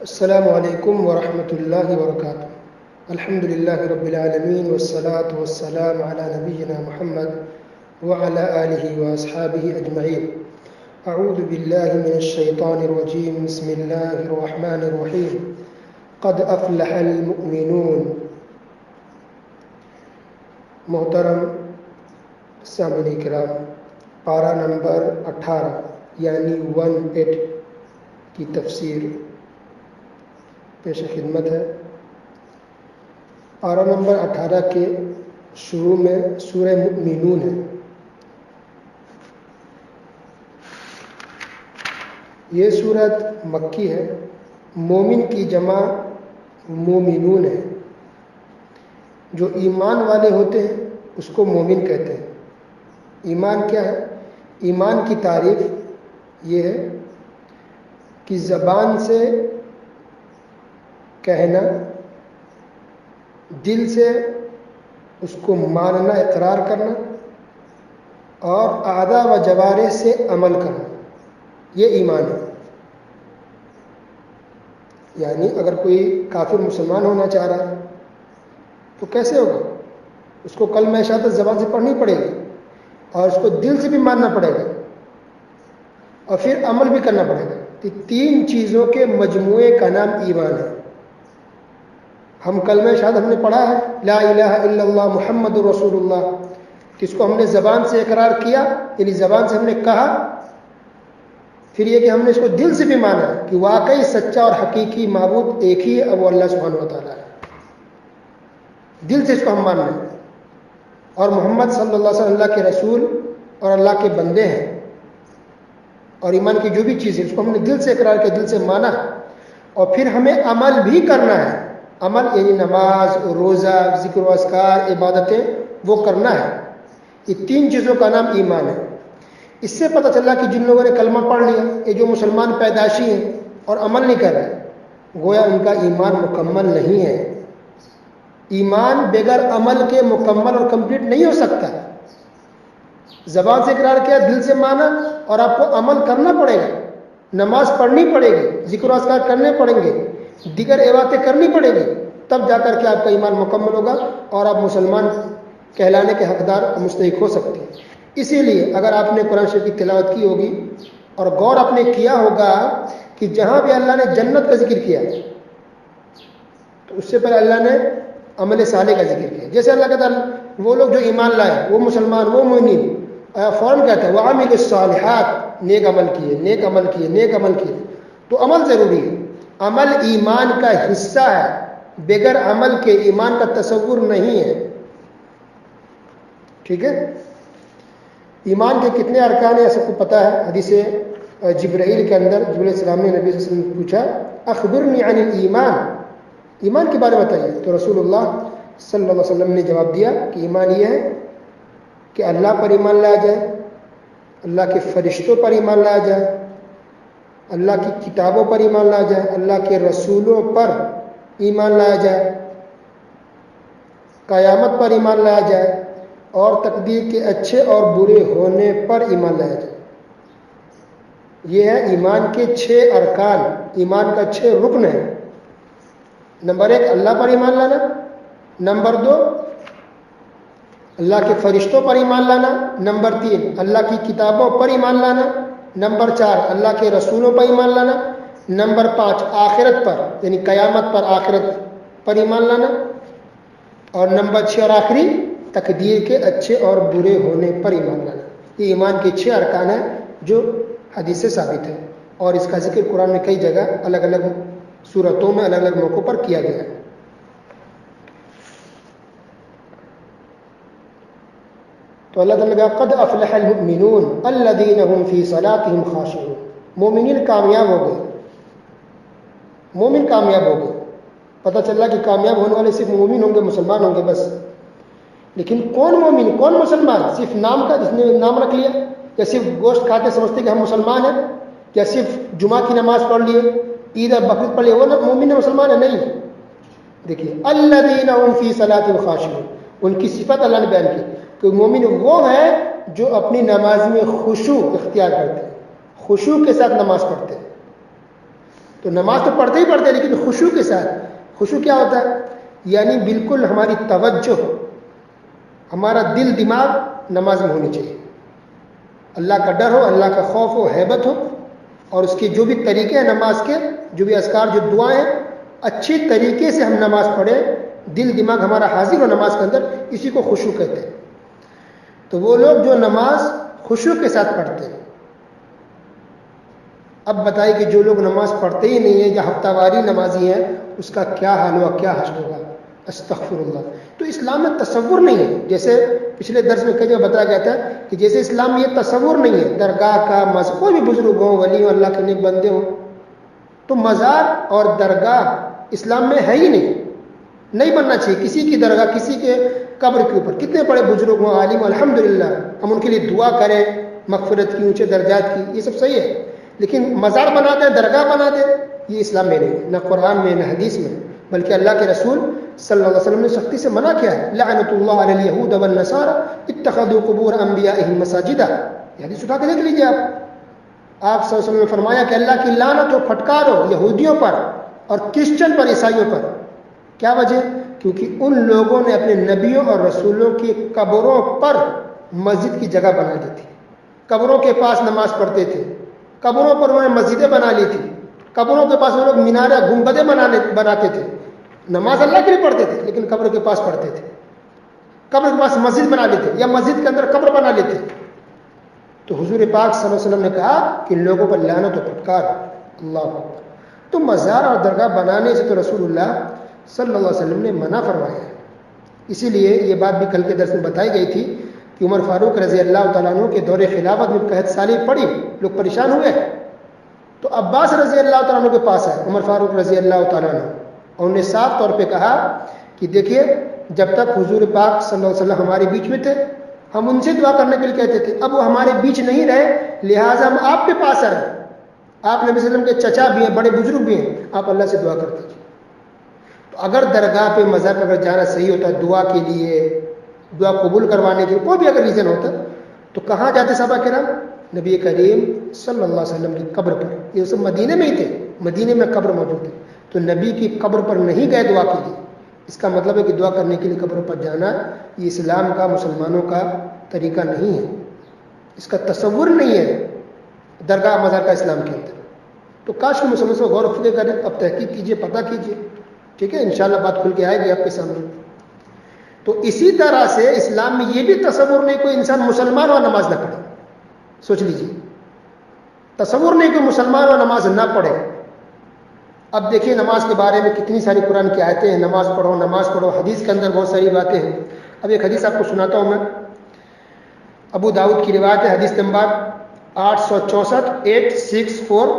السلام علیکم ورحمۃ اللہ وبرکاتہ۔ الحمد للہ رب العالمین والصلاة والسلام علی نبینا محمد وعلی آلہ واصحابہ اجمعین۔ اعوذ باللہ من الشیطان الرجیم، بسم اللہ الرحمن الرحیم۔ قد افلح المؤمنون۔ محترم سامعین کرام، پارہ نمبر 18 یعنی 18 کی تفسیر پیش خدمت ہے۔ پارہ نمبر 18 کے شروع میں سورہ مؤمنون ہے۔ یہ سورت مکی ہے۔ مومن کی جمع مومنون ہے۔ جو ایمان والے ہوتے ہیں اس کو مومن کہتے ہیں۔ ایمان کیا ہے؟ ایمان کی تعریف یہ ہے کہ زبان سے کہنا، دل سے اس کو ماننا، اقرار کرنا، اور اعضاء و جوارح سے عمل کرنا، یہ ایمان ہے۔ یعنی اگر کوئی کافر مسلمان ہونا چاہ رہا ہے تو کیسے ہوگا؟ اس کو کلمہ شہادت زبان سے پڑھنی پڑے گی، اور اس کو دل سے بھی ماننا پڑے گا، اور پھر عمل بھی کرنا پڑے گا۔ یہ تین چیزوں کے مجموعے کا نام ایمان ہے۔ ہم کلمہ شہادت ہم نے پڑھا ہے، لا الہ الا اللہ محمد رسول اللہ، کس کو ہم نے زبان سے اقرار کیا، یعنی زبان سے ہم نے کہا، پھر یہ کہ ہم نے اس کو دل سے بھی مانا کہ واقعی سچا اور حقیقی معبود ایک ہی ہے، وہ اللہ سبحانہ و تعالیٰ ہے۔ دل سے اس کو ہم ماننا ہے، اور محمد صلی اللہ علیہ وسلم اللہ کے رسول اور اللہ کے بندے ہیں، اور ایمان کی جو بھی چیز ہے اس کو ہم نے دل سے اقرار کیا، دل سے مانا، اور پھر ہمیں عمل بھی کرنا ہے۔ عمل یعنی نماز، روزہ، ذکر و اذکار، عبادتیں وہ کرنا ہے۔ یہ تین چیزوں کا نام ایمان ہے۔ اس سے پتہ چلا کہ جن لوگوں نے کلمہ پڑھ لیا، یہ جو مسلمان پیدائشی ہیں اور عمل نہیں کر رہے، گویا ان کا ایمان مکمل نہیں ہے۔ ایمان بغیر عمل کے مکمل اور کمپلیٹ نہیں ہو سکتا۔ زبان سے اقرار کیا، دل سے مانا، اور آپ کو عمل کرنا پڑے گا۔ نماز پڑھنی پڑے گی، ذکر و اذکار کرنے پڑیں گے، دیگر عبادتیں کرنی پڑے گی، تب جا کر کے آپ کا ایمان مکمل ہوگا اور آپ مسلمان کہلانے کے حقدار مستحق ہو سکتے ہیں۔ اسی لیے اگر آپ نے قرآن شریف کی تلاوت کی ہوگی اور غور آپ نے کیا ہوگا کہ جہاں بھی اللہ نے جنت کا ذکر کیا تو اس سے پہلے اللہ نے عمل صالح کا ذکر کیا۔ جیسے اللہ کہتا ہے وہ لوگ جو ایمان لائے، وہ مسلمان، وہ مومن، فوراً کہتا ہے وَعَمِلُوا الصَّالِحَاتِ، نیک عمل کیے، نیک عمل کیے، نیک عمل کیے۔ تو عمل ضروری ہے۔ عمل ایمان کا حصہ ہے، بغیر عمل کے ایمان کا تصور نہیں ہے۔ ٹھیک ہے؟ ایمان کے کتنے ارکان ہیں سب کو پتہ ہے۔ حدیث جبرائیل کے اندر جبرائیل علیہ السلام نے نبی صلی اللہ علیہ وسلم نے پوچھا اخبرنی عن الایمان، ایمان کے بارے میں بتائیے، تو رسول اللہ صلی اللہ علیہ وسلم نے جواب دیا کہ ایمان یہ ہے کہ اللہ پر ایمان لایا جائے، اللہ کے فرشتوں پر ایمان لایا جائے، اللہ کی کتابوں پر ایمان لایا جائے، اللہ کے رسولوں پر ایمان لایا جائے، قیامت پر ایمان لایا جائے، اور تقدیر کے اچھے اور برے ہونے پر ایمان لایا جائے۔ یہ ہے ایمان کے 6 ارکان، ایمان کا 6 رکن ہے۔ نمبر 1 اللہ پر ایمان لانا، نمبر 2 اللہ کے فرشتوں پر ایمان لانا، نمبر 3 اللہ کی کتابوں پر ایمان لانا، نمبر 4 اللہ کے رسولوں پر ایمان لانا، نمبر 5 آخرت پر یعنی قیامت پر، آخرت پر ایمان لانا، اور نمبر 6 اور آخری تقدیر کے اچھے اور برے ہونے پر ایمان لانا۔ یہ ایمان کے 6 ارکان ہیں جو حدیث سے ثابت ہے، اور اس کا ذکر قرآن میں کئی جگہ الگ الگ صورتوں میں الگ الگ موقعوں پر کیا گیا ہے۔ تو اللہ تعالیٰ نے کہا قد افلح المؤمنون الذین هم فی صلاتهم خاشعون، مومنین کامیاب ہو گئے، مومن کامیاب ہو گئے۔ پتہ چلا کہ کامیاب ہونے والے صرف مومن ہوں گے، مسلمان ہوں گے بس۔ لیکن کون مومن، کون مسلمان؟ صرف نام کا جس نے نام رکھ لیا، یا صرف گوشت کھاتے سمجھتے کہ ہم مسلمان ہیں، یا صرف جمعہ کی نماز پڑھ لیے، عید اور بقرعید پڑھ لیے، وہ مومن مسلمان ہے؟ نہیں۔ دیکھیے الذین هم فی صلاتهم خاشعون، ان کی صفت اللہ نے بیان کی کہ مومن وہ ہے جو اپنی نماز میں خشوع اختیار کرتے ہیں، خشوع کے ساتھ نماز پڑھتے ہیں۔ تو نماز تو پڑھتے ہی پڑھتے لیکن خشوع کے ساتھ. خشوع کیا ہوتا ہے؟ یعنی بالکل ہماری توجہ، ہمارا دل دماغ نماز میں ہونی چاہیے. اللہ کا ڈر ہو، اللہ کا خوف ہو، ہیبت ہو، اور اس کے جو بھی طریقے ہیں نماز کے، جو بھی اذکار، جو دعائیں ہیں، اچھی طریقے سے ہم نماز پڑھیں، دل دماغ ہمارا حاضر ہو نماز کے اندر، اسی کو خشوع کہتے ہیں. تو وہ لوگ جو نماز خشوع کے ساتھ پڑھتے ہیں. اب بتائیے کہ جو لوگ نماز پڑھتے ہی نہیں ہیں یا ہفتہ واری نمازی ہیں، اس کا کیا حال ہوگا، کیا حشر ہوگا. استغفر اللہ. تو اسلام میں تصور نہیں ہے. جیسے پچھلے درس میں کئی جگہ بتایا گیا تھا کہ جیسے اسلام میں یہ تصور نہیں ہے درگاہ کا، کوئی بھی بزرگ ہوں، ولی ہوں، اللہ کے نیک بندے ہوں، تو مزار اور درگاہ اسلام میں ہے ہی نہیں بننا چاہیے. کسی کی درگاہ، کسی کے قبر کے اوپر کتنے بڑے بزرگ ہوں، عالم، الحمدللہ ہم ان کے لیے دعا کریں مغفرت کی، اونچے درجات کی، یہ سب صحیح ہے. لیکن مزار بنا دیں، درگاہ بنا دیں، یہ اسلام میں نہیں، نہ قرآن میں نہ حدیث میں. بلکہ اللہ کے رسول صلی اللہ علیہ وسلم نے سختی سے منع کیا ہے. لعنت اللہ علی الیہود والنصارى اتخذوا قبور انبیائہم مساجدا. یہ حدیث اٹھا کے دیکھ لیجیے آپ. آپ صلی اللہ علیہ وسلم نے فرمایا کہ اللہ کی لعنت ہو، پھٹکار ہو یہودیوں پر اور کرسچن پر، عیسائیوں پر. کیا وجہ؟ کیونکہ ان لوگوں نے اپنے نبیوں اور رسولوں کی قبروں پر مسجد کی جگہ بنا دی تھی. قبروں کے پاس نماز پڑھتے تھے، قبروں پر انہوں نے مسجدیں بنا لی تھی، قبروں کے پاس وہ لوگ میناریں، گنبدیں بناتے تھے. نماز اللہ کے لیے پڑھتے تھے لیکن قبر کے پاس پڑھتے تھے. قبر کے پاس مسجد بنا لیتے یا مسجد کے اندر قبر بنا لیتے. تو حضور پاک صلی اللہ علیہ وسلم نے کہا کہ لوگوں پر لعنت و پھٹکار. اللہ اکبر. تو مزار اور درگاہ بنانے سے تو رسول اللہ صلی اللہ علیہ وسلم نے منع فرمایا ہے. اسی لیے یہ بات بھی کل کے درس میں بتائی گئی تھی کہ عمر فاروق رضی اللہ تعالیٰ عنہ کے دور خلافت میں قحط سالی پڑی، لوگ پریشان ہوئے. تو عباس رضی اللہ تعالیٰ عنہ کے پاس آئے عمر فاروق رضی اللہ تعالیٰ عنہ، اور انہوں نے صاف طور پہ کہا کہ دیکھیے جب تک حضور پاک صلی اللہ علیہ وسلم ہمارے بیچ میں تھے ہم ان سے دعا کرنے کے لیے کہتے تھے، اب وہ ہمارے بیچ نہیں رہے لہٰذا ہم آپ کے پاس آ رہے ہیں. آپ نبی صلی اللہ علیہ وسلم کے چچا بھی ہیں، بڑے بزرگ بھی ہیں، آپ اللہ سے دعا کرتے تھے. تو اگر درگاہ پہ مزار پہ اگر جانا صحیح ہوتا ہے دعا کے لیے، دعا قبول کروانے کے لیے، کوئی بھی اگر ریزن ہوتا تو کہاں جاتے صحابہ کرام؟ نبی کریم صلی اللہ علیہ وسلم کی قبر پر. یہ سب مدینے میں ہی تھے، مدینے میں قبر موجود تھی. تو نبی کی قبر پر نہیں گئے دعا کے لیے. اس کا مطلب ہے کہ دعا کرنے کے لیے قبر پر جانا یہ اسلام کا، مسلمانوں کا طریقہ نہیں ہے. اس کا تصور نہیں ہے درگاہ مزار کا اسلام کے اندر. تو کاش کہ مسلمان سے غور و فکر کریں، اب تحقیق کیجئے، پتہ کیجئے. ٹھیک ہے، انشاءاللہ بات کھل کے آئے گی آپ کے سامنے. تو اسی طرح سے اسلام میں یہ بھی تصور نہیں کوئی انسان مسلمان اور نماز نہ پڑھے. سوچ لیجئے، تصور نہیں کوئی مسلمان اور نماز نہ پڑھے. اب دیکھیے نماز کے بارے میں کتنی ساری قرآن کی آیتیں ہیں، نماز پڑھو نماز پڑھو. حدیث کے اندر بہت ساری باتیں ہیں. اب ایک حدیث آپ کو سناتا ہوں میں. ابو داؤد کی روایت ہے، حدیث نمبر 864 864،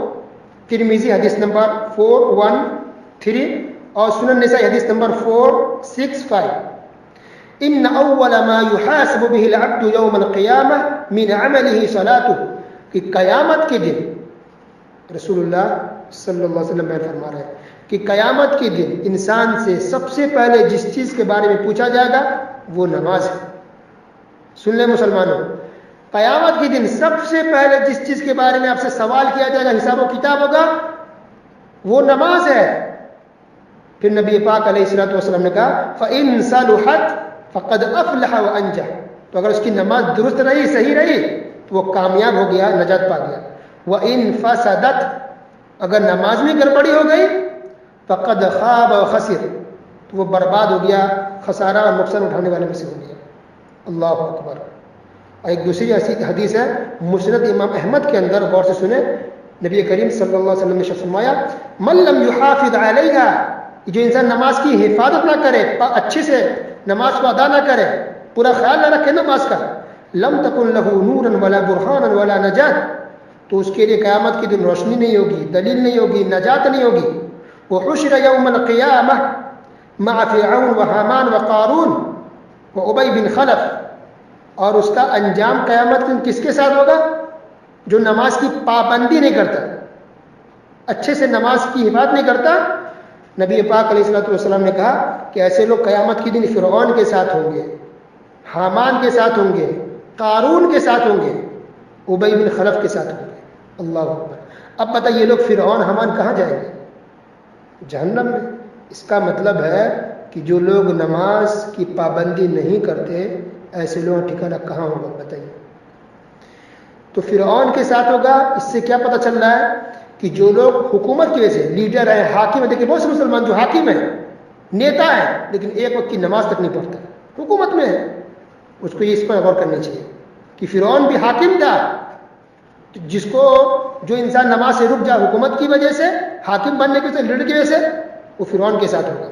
ترمذی حدیث نمبر 413، اور سنن نسائی حدیث نمبر 465. ان اول ما يحاسب به العبد يوم القيامه من عمله صلاته. کہ قیامت کے دن رسول اللہ صلی اللہ علیہ وسلم فرما رہے ہیں کہ قیامت کے دن انسان سے سب سے پہلے جس چیز کے بارے میں پوچھا جائے گا وہ نماز ہے. سن لیں مسلمانوں، قیامت کے دن سب سے پہلے جس چیز کے بارے میں آپ سے سوال کیا جائے گا، حساب و کتاب ہوگا، وہ نماز ہے. پھر نبی پاک علیہ الصلوۃ والسلام نے کہا فَإِن صَلُحَتْ فَقَدْ أَفْلَحَ وَأَنجَحَ. تو اگر اس کی نماز درست رہی، صحیح رہی تو وہ کامیاب ہو گیا، نجات پا گیا. وَإِن فَسَدَتْ، اگر نماز میں گڑبڑی ہو گئی فَقَدْ خَابَ وَخَسِرَ، تو وہ برباد ہو گیا، خسارہ اور نقصان اٹھانے والے میں سے ہو گیا. اللہ اکبر. اور ایک دوسری حدیث ہے مسند امام احمد کے اندر، غور سے سنیں. نبی کریم صلی اللہ علیہ وسلم نے فرمایا من لم يحافظ علیہا، جو انسان نماز کی حفاظت نہ کرے، اچھے سے نماز کو ادا نہ کرے، پورا خیال نہ رکھے نماز کا، لم تکن له نورا ولا برہانا ولا نجات، تو اس کے لیے قیامت کے دن روشنی نہیں ہوگی، دلیل نہیں ہوگی، نجات نہیں ہوگی. وحشر یوم القیامہ مع فرعون وحامان وقارون وابی بن خلف، اور اس کا انجام قیامت کے دن کس کے ساتھ ہوگا؟ جو نماز کی پابندی نہیں کرتا، اچھے سے نماز کی حفاظت نہیں کرتا. نبی پاک علیہ الصلوۃ والسلام نے کہا کہ ایسے لوگ قیامت کے دن فرعون کے ساتھ ہوں گے، حامان کے ساتھ ہوں گے، قارون کے ساتھ ہوں گے، ابی بن خلف کے ساتھ ہوں گے. اللہ اکبر. اب بتائیے یہ لوگ فرعون حامان کہاں جائیں گے؟ جہنم میں۔ اس کا مطلب ہے کہ جو لوگ نماز کی پابندی نہیں کرتے ایسے لوگوں کا ٹھکانہ کہاں ہوگا بتائیے؟ تو فرعون کے ساتھ ہوگا۔ اس سے کیا پتہ چل رہا ہے کہ جو لوگ حکومت کی وجہ سے لیڈر ہیں، حاکم ہیں، دیکھیے بہت سے مسلمان جو حاکم ہیں، نیتا ہیں، لیکن ایک وقت کی نماز تک نہیں پڑھتا، حکومت میں ہے، اس کو اس پر غور کرنی چاہیے کہ فرعون بھی حاکم تھا، جس کو جو انسان نماز سے رک جائے حکومت کی وجہ سے، حاکم بننے کی وجہ سے، لیڈر کی وجہ سے، وہ فرعون کے ساتھ ہوگا۔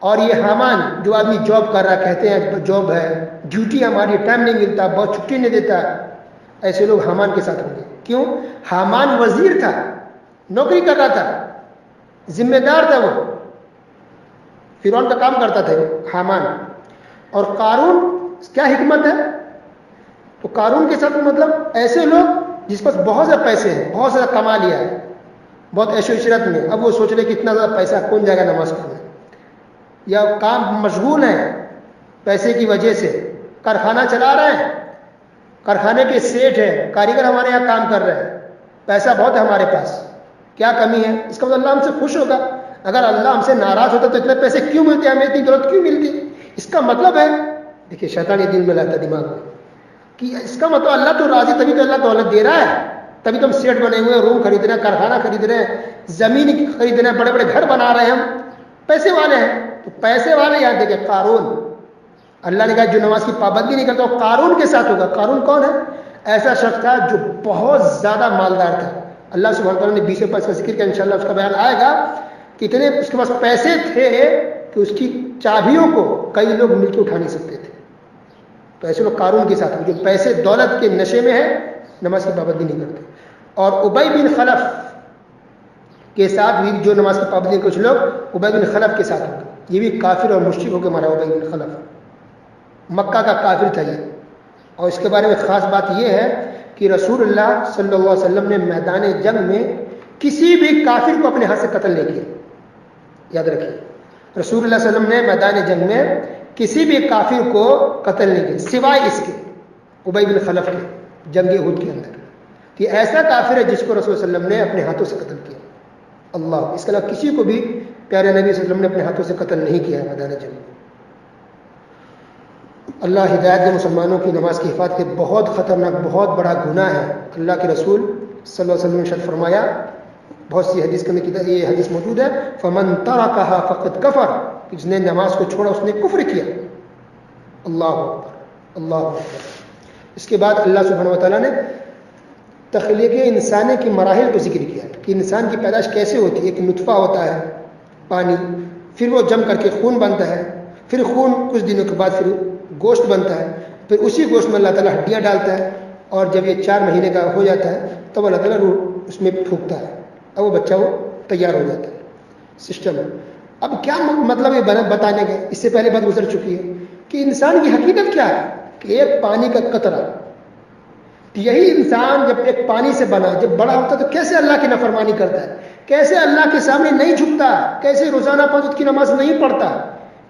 اور یہ حامان جو آدمی جاب کر رہا ہے، کہتے ہیں جاب ہے، ڈیوٹی ہماری، ٹائم نہیں ملتا، بہت چھٹی نہیں دیتا، ایسے لوگ حامان کے ساتھ ہوں گے۔ کیوں؟ حامان وزیر تھا، نوکری کر رہا تھا، ذمہ دار تھا، وہ فرعون کا کام کرتا تھا حامان۔ اور قارون کیا حکمت ہے؟ تو قارون کے ساتھ مطلب ایسے لوگ جس پاس بہت زیادہ پیسے ہیں، بہت زیادہ کما لیا ہے، بہت عیش و عشرت میں، اب وہ سوچ رہے کہ اتنا زیادہ پیسہ کون جائے گا نماز پڑھنے، یا کام مشغول ہیں پیسے کی وجہ سے، کارخانہ چلا رہے ہیں، کارخانے کے سیٹ ہیں، کاریگر ہمارے یہاں کام کر رہے ہیں، پیسہ بہت ہے ہمارے پاس، کیا کمی ہے؟ اس کا مطلب اللہ ہم سے خوش ہوگا۔ اگر اللہ ہم سے ناراض ہوتا تو اتنے پیسے کیوں ملتے، ہمیں اتنی ضرورت کیوں ملتی؟ اس کا مطلب ہے، دیکھیے شیطان یہ دل میں لاتا دماغ میں کہ اس کا مطلب اللہ تو راضی، تبھی تو اللہ دولت دے رہا ہے، تبھی تو ہم سیٹ بنے ہوئے ہیں، روم خرید رہے ہیں، کارخانہ خرید رہے ہیں، زمین خرید رہے ہیں، بڑے بڑے گھر بنا رہے ہیں، ہم پیسے والے ہیں۔ تو پیسے والے یاد دیکھیں قارون، اللہ نے کہا جو نماز کی پابندی نہیں کرتا وہ قارون کے ساتھ ہوگا۔ قارون کون ہے؟ ایسا شخص تھا جو بہت زیادہ مالدار تھا۔ اللہ سبحانہ تعالیٰ نے 20 روپئے کا ذکر کیا، انشاءاللہ اس کا بیان آئے گا۔ کتنے اس کے پاس پیسے تھے کہ اس کی چابیوں کو کئی لوگ مل کے اٹھا نہیں سکتے تھے۔ تو ایسے لوگ قارون کے ساتھ ہیں جو پیسے دولت کے نشے میں ہے، نماز کی پابندی نہیں کرتے۔ اور ابی بن خلف کے ساتھ بھی جو نماز کی پابندی، کچھ لوگ ابی بن خلف کے ساتھ ہوتے، یہ بھی کافر اور مشرک ہو کے مارا ابی بن خلف، مکہ کا کافر تھا یہ۔ اور اس کے بارے میں خاص بات یہ ہے کہ رسول اللہ صلی اللہ علیہ وسلم نے میدان جنگ میں کسی بھی کافر کو اپنے ہاتھ سے قتل نہیں کیا، یاد رکھیے، رسول اللہ صلی اللہ علیہ وسلم نے میدان جنگ میں کسی بھی کافر کو قتل نہیں کیا سوائے اس کے، ابی بن خلف کے، جنگ احد کے اندر، کہ ایسا کافر ہے جس کو رسول صلی اللہ علیہ وسلم نے اپنے ہاتھوں سے قتل کیا۔ اللہ، اس کے علاوہ کسی کو بھی پیارے نبی صلی اللہ علیہ وسلم نے اپنے ہاتھوں سے قتل نہیں کیا ہے میدان جنگ میں۔ اللہ ہدایت دے مسلمانوں کی نماز کی حفاظت کے بہت خطرناک، بہت بڑا گناہ ہے۔ اللہ کے رسول صلی اللہ علیہ وسلم نے ارشاد فرمایا، بہت سی حدیث کے اندر یہ حدیث موجود ہے، فمن ترکھا فقد کفر، جس نے نماز کو چھوڑا اس نے کفر کیا۔ اللہ اکبر، اللہ اکبر۔ اس کے بعد اللہ سبحانہ و تعالیٰ نے تخلیق انسانی کی مراحل کو ذکر کیا کہ انسان کی پیدائش کیسے ہوتی ہے۔ ایک نطفہ ہوتا ہے پانی، پھر وہ جم کر کے خون بنتا ہے، پھر خون کچھ دنوں کے بعد پھر گوشت بنتا ہے، پھر اسی گوشت میں اللہ تعالیٰ ہڈیاں ڈالتا ہے، اور جب یہ 4 مہینے کا ہو جاتا ہے تب اللہ تعالیٰ روح اس میں پھونکتا ہے، اب وہ بچہ وہ تیار ہو جاتا ہے، سسٹم ہے۔ اب کیا مطلب یہ بتانے کا، اس سے پہلے بات گزر چکی ہے کہ انسان کی حقیقت کیا ہے کہ ایک پانی کا قطرہ، یہی انسان جب ایک پانی سے بنا، جب بڑا ہوتا ہے تو کیسے اللہ کی نافرمانی کرتا ہے، کیسے اللہ کے سامنے نہیں جھکتا، کیسے روزانہ 5 وقت کی نماز نہیں پڑھتا،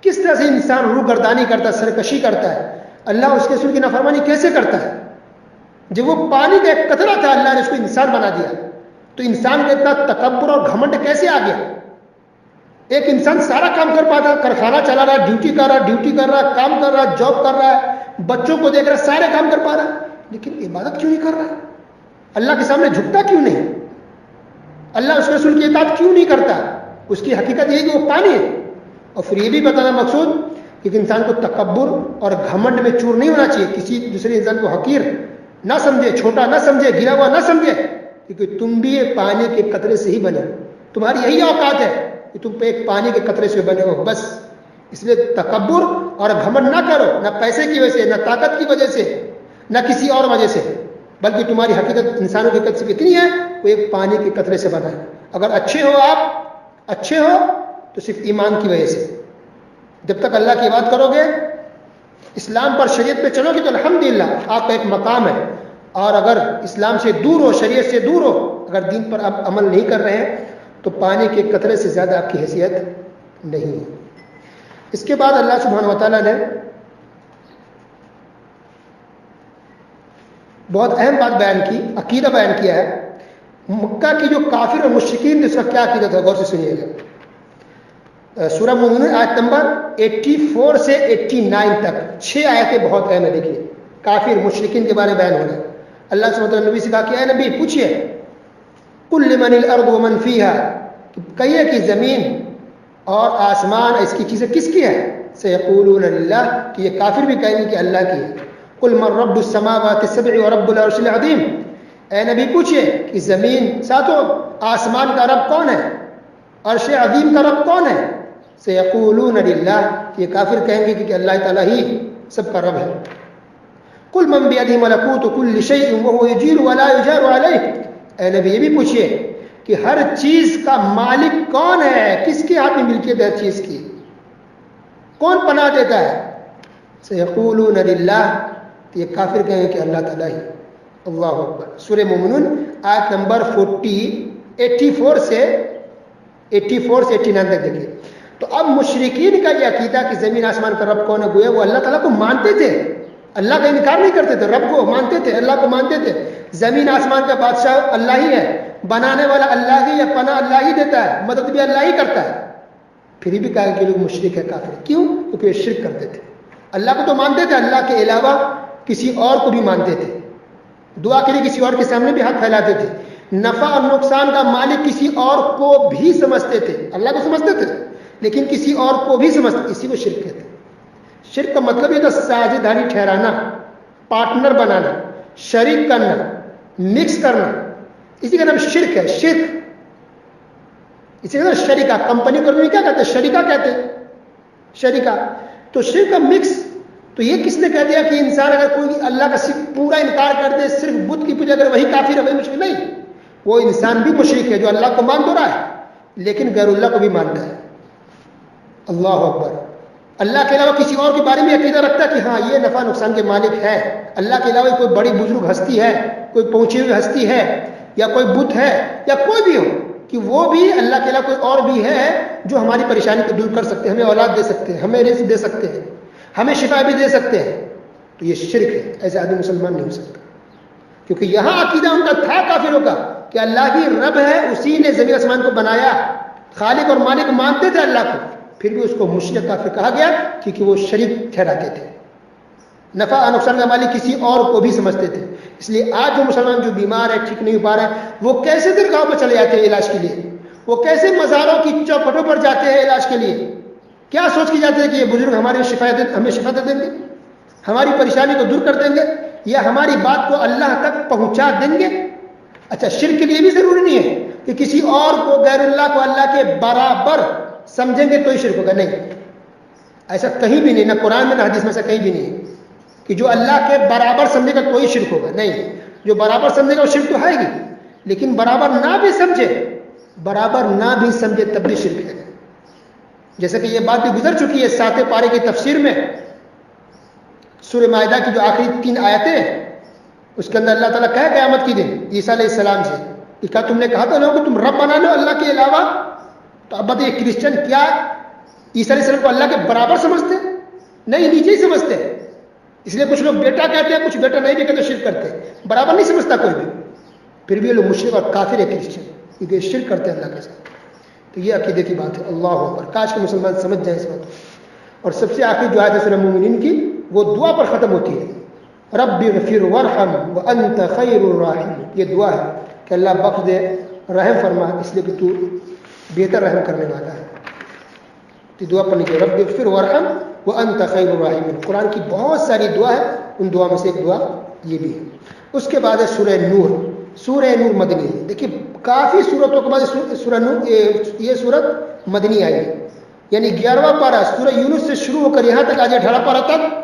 کس طرح سے انسان روح گردانی کرتا ہے، سرکشی کرتا ہے، اللہ اس کے رسول کی نافرمانی کیسے کرتا ہے۔ جب وہ پانی کا ایک قطرہ تھا اللہ نے اس کو انسان بنا دیا، تو انسان کا اتنا تکبر اور گھمنڈ کیسے آ گیا؟ ایک انسان سارا کام کر پاتا، کارخانہ چلا رہا ہے، ڈیوٹی کر رہا ہے، کام کر رہا ہے، جاب کر رہا ہے، بچوں کو دیکھ رہا ہے، سارے کام کر پا رہا ہے، لیکن عبادت کیوں نہیں کر رہا؟ اللہ کے سامنے جھکتا کیوں نہیں؟ اللہ اس رسول کی اطاعت کیوں نہیں کرتا؟ اس کی حقیقت یہ کہ وہ پانی ہے۔ اور پھر یہ بھی بتانا مقصود کہ انسان کو تکبر اور گھمنڈ میں چور نہیں ہونا چاہیے، کسی دوسرے انسان کو حقیر نہ سمجھے، چھوٹا نہ سمجھے، گرا ہوا نہ سمجھے، کیونکہ تم بھی یہ پانی کے قطرے سے ہی بنے، تمہاری یہی اوقات ہے کہ تم پہ ایک پانی کے قطرے سے بنے ہو بس۔ اس لیے تکبر اور گھمنڈ نہ کرو، نہ پیسے کی وجہ سے، نہ طاقت کی وجہ سے، نہ کسی اور وجہ سے، بلکہ تمہاری حقیقت، انسانوں کی حقیقت صرف اتنی ہے، وہ ایک پانی کے قطرے سے بنا ہے۔ اگر اچھے ہو، آپ اچھے ہو تو صرف ایمان کی وجہ سے، جب تک اللہ کی بات کرو گے، اسلام پر، شریعت پہ چلو گے تو الحمدللہ آپ کا ایک مقام ہے۔ اور اگر اسلام سے دور ہو، شریعت سے دور ہو، اگر دین پر آپ عمل نہیں کر رہے ہیں تو پانی کے قطرے سے زیادہ آپ کی حیثیت نہیں ہے۔ اس کے بعد اللہ سبحانہ و تعالیٰ نے بہت اہم بات بیان کی، عقیدہ بیان کیا ہے مکہ کی جو کافر اور مشرکین تھے اس کا کیا عقیدہ تھا، غور سے سنیے گا. سورہ مومنون آیت نمبر 84 سے 89 تک 6 آیتیں بہت اہم ہے. دیکھیے کافر مشرکین کے بارے میں بیان ہو رہا ہے. اللہ سبحانہ وتعالیٰ نے نبی سے کہا کہ اے نبی پوچھئے قل لمن الارض ومن فیہا، کہیے کہ زمین اور آسمان اس کی چیزیں کس کی ہے؟ سیقولون للہ، کہ یہ کافر بھی کہیں گے کہ اللہ کی ہے. قل من رب السماوات السبع ورب العرش العظیم، اے نبی پوچھئے کہ زمین ساتوں آسمان کا رب کون ہے، عرش عظیم کا رب کون ہے؟ سیقولون للہ، یہ کافر کہیں گے کہ اللہ تعالیٰ ہی سب کا رب ہے. قل من بیدہ ملکوت کل شیء وہو یجیر ولا یجار علیہ، اے نبی یہ بھی پوچھئے کہ ہر چیز کا مالک کون ہے، کس کے ہاتھ میں ملکیت ہے ہر چیز کی، کون پناہ دیتا ہے؟ سیقولون للہ، تو یہ کافر کہیں گے کہ اللہ تعالیٰ ہی. اللہ اکبر. سورہ مومنون آیت نمبر 84 سے 89 تک دیکھیے. تو اب مشرکین کا یہ عقیدہ کہ زمین آسمان کا رب کون ہے، گویا وہ اللہ تعالیٰ کو مانتے تھے، اللہ کا انکار نہیں کرتے تھے، رب کو مانتے تھے، اللہ کو مانتے تھے. زمین آسمان کا بادشاہ اللہ ہی ہے، بنانے والا اللہ ہی ہے، پناہ اللہ ہی دیتا ہے، مدد بھی اللہ ہی کرتا ہے. پھر بھی کہا کہ لوگ مشرک ہے، کافر. کیوں؟ کیونکہ وہ شرک کرتے تھے. اللہ کو تو مانتے تھے، اللہ کے علاوہ کسی اور کو بھی مانتے تھے، دعا کے لیے کسی اور کے سامنے بھی ہاتھ پھیلاتے تھے، نفع اور نقصان کا مالک کسی اور کو بھی سمجھتے تھے. اللہ کو سمجھتے تھے لیکن کسی اور کو بھی سمجھتے، اسی کو شرک کہتے ہیں. شرک کا مطلب یہ تھا ساجھیداری ٹھہرانا، پارٹنر بنانا، شریک کرنا، مکس کرنا، اسی کا نام شرک ہے. شرک اسی کا شریکہ، کمپنی کو کیا کہتے ہیں؟ شریکہ کہتے ہیں، شریکہ. تو شرک کا مکس. تو یہ کس نے کہہ دیا کہ انسان اگر کوئی اللہ کا صرف پورا انکار کر دے، صرف بت کی پوجا کرے وہی کافر ہے، وہی مشرک؟ نہیں، وہ انسان بھی مشرک ہے جو اللہ کو مان تو رہا ہے لیکن غیر اللہ کو بھی مانتا ہے. اللہ اکبر. اللہ کے علاوہ کسی اور کے بارے میں عقیدہ رکھتا ہے کہ ہاں یہ نفع نقصان کے مالک ہے، اللہ کے علاوہ کوئی بڑی بزرگ ہستی ہے، کوئی پہنچی ہوئی ہستی ہے، یا کوئی بت ہے، یا کوئی بھی ہو، کہ وہ بھی اللہ کے علاوہ کوئی اور بھی ہے جو ہماری پریشانی کو دور کر سکتے ہیں، ہمیں اولاد دے سکتے ہیں، ہمیں رزق دے سکتے ہیں، ہمیں شفا بھی دے سکتے ہیں. تو یہ شرک ہے. ایسے آدمی مسلمان نہیں ہو سکتا، کیونکہ یہاں عقیدہ ان کا تھا کافروں کا کہ اللہ ہی رب ہے، اسی نے زمین آسمان کو بنایا، خالق اور مالک مانتے تھے اللہ کو. پھر بھی اس کو مشرک کافر کہا گیا کیونکہ وہ شریک ٹھہراتے تھے، نفع اور نقصان کا مالک کسی اور کو بھی سمجھتے تھے. اس لیے آج جو مسلمان جو بیمار ہے، ٹھیک نہیں ہو پا رہا ہے، وہ کیسے درگاہوں پر چلے جاتے ہیں علاج کے لیے، وہ کیسے مزاروں کی چوکھٹوں پر جاتے ہیں علاج کے لیے، کیا سوچ کے جاتے ہیں کہ یہ بزرگ ہمیں شفا دے دیں گے، ہماری پریشانی کو دور کر دیں گے، یا ہماری بات کو اللہ تک پہنچا دیں گے. اچھا، شرک کے لیے بھی ضروری نہیں ہے کہ کسی اور کو، غیر اللہ کو اللہ کے برابر سمجھیں گے تو ہی شرک ہوگا. نہیں، ایسا کہیں بھی نہیں، نہ قرآن میں نہ حدیث میں ایسا کہیں بھی نہیں ہے کہ جو اللہ کے برابر سمجھے گا تو ہی شرک ہوگا. نہیں، جو برابر سمجھے گا وہ شرک تو ہے گی، لیکن برابر نہ بھی سمجھے تب بھی شرک ہے. جیسے کہ یہ بات بھی گزر چکی ہے 7 پارے کی تفسیر میں، سورہ مائدہ کی جو آخری 3 آیتیں، اس کے اندر اللہ تعالیٰ کہا قیامت کی دن عیسیٰ علیہ السلام سے کہ کیا تم نے کہا تھا لوگوں کو تم رب بنا لو اللہ کے علاوہ؟ تو اب بتائیے کرسچن کیا عیسیٰ علیہ السلام کو اللہ کے برابر سمجھتے؟ نہیں، نیچے ہی سمجھتے. اس لیے کچھ لوگ بیٹا کہتے ہیں، کچھ بیٹا نہیں بھی کہتے، شرک کرتے ہیں، برابر نہیں سمجھتا کوئی بھی. پھر بھی یہ لوگ مشرک اور کافر ہے کرسچن، کیونکہ شرک کرتے ہیں اللہ کے ساتھ. تو یہ عقیدے کی بات ہے. اللہ اکبر. کاش کے مسلمان سمجھ جائیں اس بات. اور سب سے آخری جو آیت ہے سورہ مومنین کی، وہ دعا پر ختم ہوتی ہے، رب اغفر وارحم وانت خیر الراحمین. یہ دعا ہے کہ اللہ بخش دے، رحم فرما، اس لیے کہ تو بہتر رحم کرنے والا ہے. تو دعا پڑھنی چاہیے، رب اغفر وارحم وانت خیر الراحمین. قرآن کی بہت ساری دعا ہے، ان دعا میں سے ایک دعا یہ بھی ہے. اس کے بعد ہے سورہ نور. سورہ نور مدنی ہے. دیکھیے کافی صورتوں کے بعد سورہ نور، یہ صورت مدنی آئی ہے، یعنی 11واں پارہ سورہ یونس سے شروع ہو کر یہاں تک آج 18 پارہ تک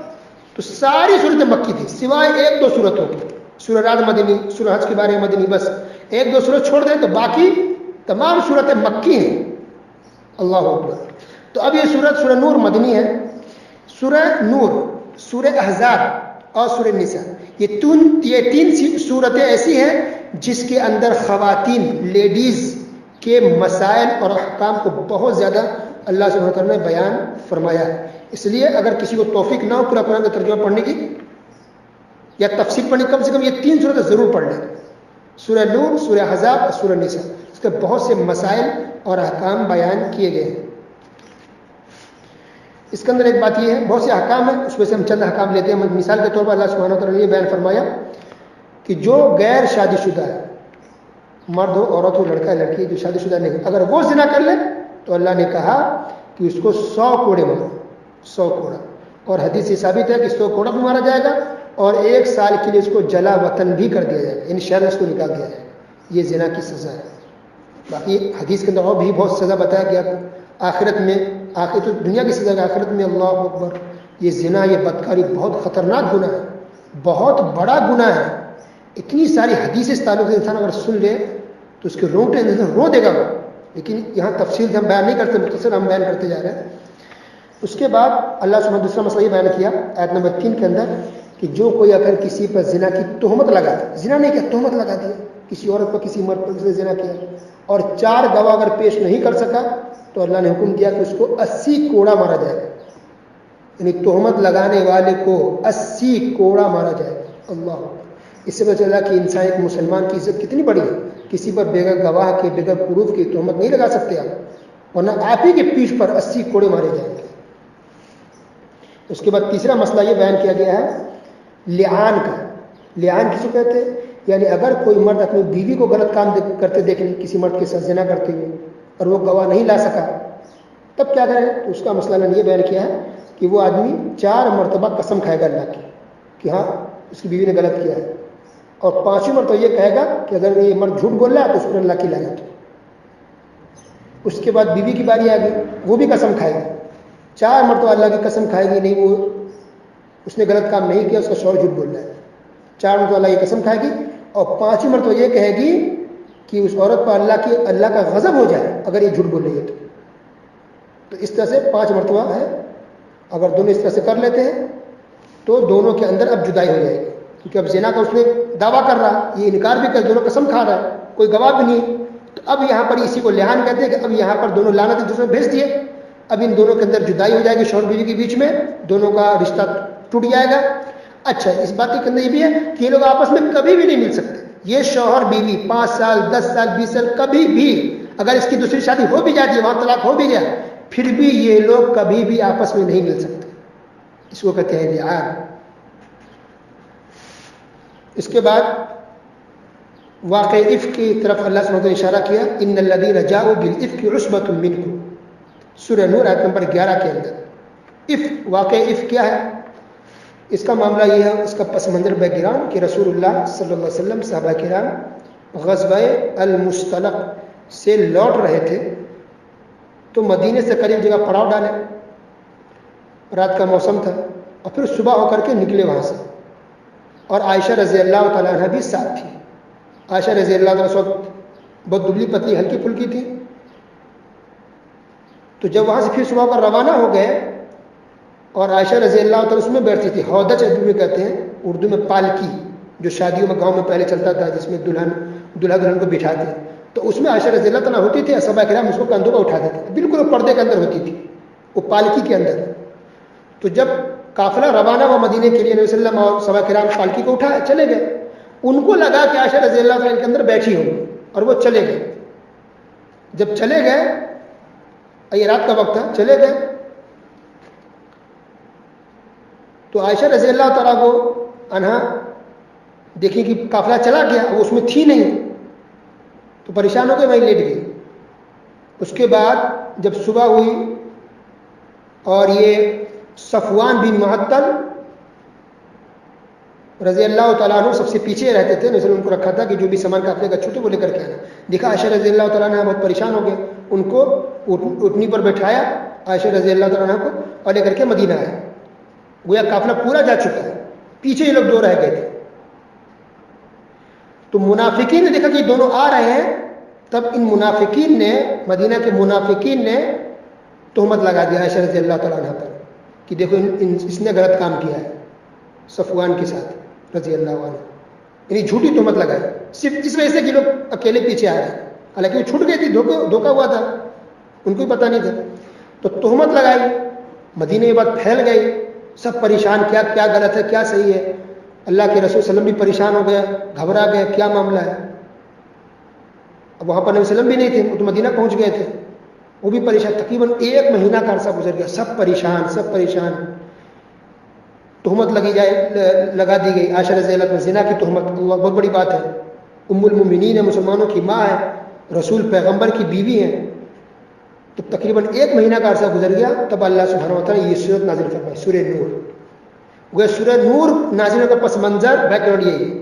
تو ساری صورتیں مکی تھی سوائے 1-2 صورتوں کی. سورہ رات مدنی، سورہ حج کے بارے میں مدنی، بس 1-2 صورت چھوڑ دیں تو باقی تمام صورتیں مکی ہیں. اللہ اکبر. تو اب یہ صورت سورہ نور مدنی ہے. سورہ نور، سورہ احزاب اور سورہ نساء، یہ 3 صورتیں ایسی ہیں جس کے اندر خواتین، لیڈیز کے مسائل اور احکام کو بہت زیادہ اللہ سبحانہ وتعالیٰ نے بیان فرمایا ہے. اس لیے اگر کسی کو توفیق نہ ہو پورا قرآن کا ترجمہ پڑھنے کی یا تفسیر پڑھنے کی، کم سے کم یہ 3 صورتیں ضرور پڑھ لیں. سورہ نور، سورہ احزاب اور سورہ نساء، اس کے بہت سے مسائل اور احکام بیان کیے گئے ہیں۔ اس کے اندر ایک بات یہ ہے، بہت سے احکام ہیں، اس میں سے ہم چند احکام لیتے ہیں۔ مثال کے طور پر اللہ سبحانہ وتعالیٰ نے یہ بیان فرمایا کہ جو غیر شادی شدہ ہے، مرد ہو، عورت ہو، لڑکا ہے، لڑکی، جو شادی شدہ نہیں، اگر وہ زنا کر لے تو اللہ نے کہا کہ اس کو 100 کوڑے مارو، 100 کوڑا، اور حدیث سے ثابت ہے کہ 100 کوڑا بھی مارا جائے گا اور 1 سال کے لیے اس کو جلا وطن بھی کر دیا جائے گا، یعنی شہر میں اس کو نکال دیا جائے گا۔ یہ زنا کی سزا ہے۔ باقی حدیث کے اندر اور بھی بہت سزا بتایا گیا، آخرت میں، آخر تو دنیا کی سزا ہے، آخرت میں اللہ اکبر، یہ زنا، یہ بدکاری بہت خطرناک گناہ ہے، بہت بڑا گناہ ہے۔ اتنی ساری حدیث اس تعلق سے انسان اگر سن لے تو اس کے رونگٹے رو دے گا وہ، لیکن یہاں تفصیل سے ہم بیان نہیں کرتے، مختصر ہم بیان کرتے جا رہے ہیں۔ اس کے بعد اللہ سبحانہ نے دوسرا مسئلہ یہ بیان کیا آیت نمبر 3 کے اندر کہ جو کوئی اگر کسی پر زنا کی تہمت لگا دے، زنا نہیں کیا، تہمت لگا دی، کسی عورت پر، کسی مرد پر سے زنا کیا، اور 4 گواہ اگر پیش نہیں کر سکا تو اللہ نے حکم دیا کہ اس کو 80 کوڑا مارا جائے گا، یعنی تہمت لگانے والے کو 80 کوڑا مارا جائے گا۔ اللہ، اس سے پتہ چلا کہ انسان، ایک مسلمان کی عزت کتنی بڑی ہے۔ کسی پر بغیر گواہ کے، بغیر پروف کی تہمت نہیں لگا سکتے آپ، ورنہ آپ ہی کے پیٹھ پر 80 کوڑے مارے جائیں گے۔ اس کے بعد تیسرا مسئلہ یہ بیان کیا گیا ہے لعان کا۔ لعان کس کو کہتے ہیں؟ یعنی اگر کوئی مرد اپنی بیوی کو غلط کام کرتے دیکھ لیں، کسی مرد کے ساتھ زنا کرتے ہوئے، اور وہ گواہ نہیں لا سکا، تب کیا کرے؟ تو اس کا مسئلہ نے یہ بیان کیا ہے کہ وہ آدمی 4 مرتبہ قسم کھائے گا اللہ کی کہ ہاں اس کی بیوی نے غلط کیا ہے، اور 5ویں مرتبہ یہ کہے گا کہ اگر یہ مرد جھوٹ بول رہا ہے تو اس پر اللہ کی لعنت ہو۔ اس کے بعد بیوی کی باری آ گئی، وہ بھی قسم کھائے گی، 4 مرتبہ اللہ کی قسم کھائے گی، نہیں وہ اس نے غلط کام نہیں کیا، اس کا شوہر جھوٹ بول رہا ہے، 4 مرتبہ اللہ کی قسم کھائے گی، اور 5ویں مرتبہ یہ کہے گی کہ اس عورت پر اللہ کا غضب ہو جائے اگر یہ جھوٹ بول رہی ہے تو اس طرح سے 5 مرتبہ ہے۔ اگر دونوں اس طرح سے کر لیتے ہیں تو دونوں کے اندر اب جدائی ہو جائے گی، کیونکہ اب زنا کا اس نے دعویٰ کر رہا، یہ انکار بھی کر، دونوں قسم کھا رہا ہے، کوئی گواہ بھی نہیں، تو اب یہاں پر اسی کو لعان کہتے ہیں کہ اب یہاں پر دونوں لعنت ایک دوسرے میں بھیج دیے، اب ان دونوں کے اندر جدائی ہو جائے گی، شوہر بیوی کے بیچ میں دونوں کا رشتہ ٹوٹ جائے گا۔ اچھا، اس بات کے اندر یہ بھی ہے کہ یہ لوگ آپس میں کبھی بھی نہیں مل سکتے، یہ شوہر بیوی 5 سال 10 سال 20 سال کبھی بھی، اگر اس کی دوسری شادی ہو بھی جاتی ہے، وہاں طلاق ہو بھی گیا، پھر بھی یہ لوگ کبھی بھی آپس میں نہیں مل سکتے، اس کو کہتے ہیں لعان۔ اس کے بعد واقع افک کی طرف اللہ سبحانہ نے اشارہ کیا، ان الذین جاؤوا بالافک عصبۃ منکم، سورہ نور آیت نمبر 11 کے اندر۔ افک، واقع افک کیا ہے؟ اس کا معاملہ یہ ہے، اس کا پس منظر بیک گراؤنڈ کہ رسول اللہ صلی اللہ علیہ وسلم، صحابہ کرام غزوہ المصطلق سے لوٹ رہے تھے، تو مدینے سے قریب جگہ پڑاؤ ڈالے، رات کا موسم تھا، اور پھر صبح ہو کر کے نکلے وہاں سے، اور عائشہ رضی اللہ تعالیٰ عنہ بھی ساتھ تھی۔ عائشہ رضی اللہ تعالیٰ اس وقت بہت دبلی پتلی ہلکی پھلکی تھی، تو جب وہاں سے پھر صبح پر روانہ ہو گئے، اور عائشہ رضی اللہ تعالیٰ اس میں بیٹھتی تھی، ہودج عربی میں کہتے ہیں، اردو میں پالکی، جو شادیوں میں گاؤں میں پہلے چلتا تھا، جس میں دلہا دلہن کو بٹھاتے ہیں، تو اس میں عائشہ رضی اللہ تعالیٰ ہوتی تھی، صحابہ کرام اس کو کندھوں پر اٹھاتے تھے، بالکل وہ پردے کے اندر ہوتی تھی، وہ پالکی کے اندر۔ تو جب قافلہ روانہ ہوا مدینے کے لیے، نبی صلی اللہ علیہ وسلم اور صحابہ کرام پالکی کو اٹھا چلے گئے، ان کو لگا کہ عائشہ رضی اللہ تعالیٰ کے اندر بیٹھی ہوں، اور وہ چلے گئے۔ جب چلے گئے، یہ رات کا وقت تھا، چلے گئے تو عائشہ رضی اللہ تعالیٰ کو عنہا دیکھی کہ قافلہ چلا گیا، وہ اس میں تھی نہیں، تو پریشان ہو کے وہیں لیٹ گئی۔ اس کے بعد جب صبح ہوئی اور یہ صفوان بن معطل رضی اللہ تعالیٰ عنہ سب سے پیچھے رہتے تھے، نبی ان کو رکھا تھا کہ جو بھی سامان قافلے کا چھوٹے وہ لے کر کے آنا، دیکھا عائشہ رضی اللہ تعالیٰ عنہ بہت پریشان ہو گئے، ان کو اٹھنی پر بٹھایا عائشہ رضی اللہ تعالیٰ عنہ کو، اور لے کر کے مدینہ آئے، گویا قافلہ پورا جا چکا ہے، پیچھے یہ لوگ 2 رہ گئے تھے۔ تو منافقین نے دیکھا کہ یہ دونوں آ رہے ہیں، تب ان منافقین نے، مدینہ کے منافقین نے تہمت لگا دیا عائشہ رضی اللہ تعالیٰ عنہ پر کہ دیکھو اس نے غلط کام کیا ہے صفوان کے ساتھ رضی اللہ عنہ، یعنی جھوٹی تہمت لگائی، صرف اس وجہ سے کہ لوگ اکیلے پیچھے آ رہے ہیں، حالانکہ وہ چھوٹ گئی تھی، دھوکہ ہوا تھا، ان کو بھی پتہ نہیں تھا، تو تہمت لگائی، مدینے میں بات پھیل گئی، سب پریشان، کیا غلط ہے کیا صحیح ہے، اللہ کے رسول صلی اللہ علیہ وسلم بھی پریشان ہو گئے، گھبرا گئے، کیا معاملہ ہے۔ اب وہاں پر نبی صلی اللہ علیہ وسلم بھی نہیں تھے، وہ تو مدینہ پہنچ گئے تھے، وہ بھی پریشان. تقریباً 1 مہینہ کا عرصہ گزر گیا، سب پریشان سب پریشان. تہمت لگا دی گئی عائشہ رضی اللہ عنہا زنا کی تہمت. اللہ بہت بڑی بات ہے، ام المؤمنین ہے، مسلمانوں کی ماں ہے، رسول پیغمبر کی بیوی ہے. تو تقریباً 1 مہینہ کا عرصہ گزر گیا، تب اللہ سبحانہ و تعالیٰ نے یہ صورت نازل فرمائی، سورہ نور. وہ سورہ نور نازل ہونے کا پس منظر بیک گراؤنڈ یہی ہے.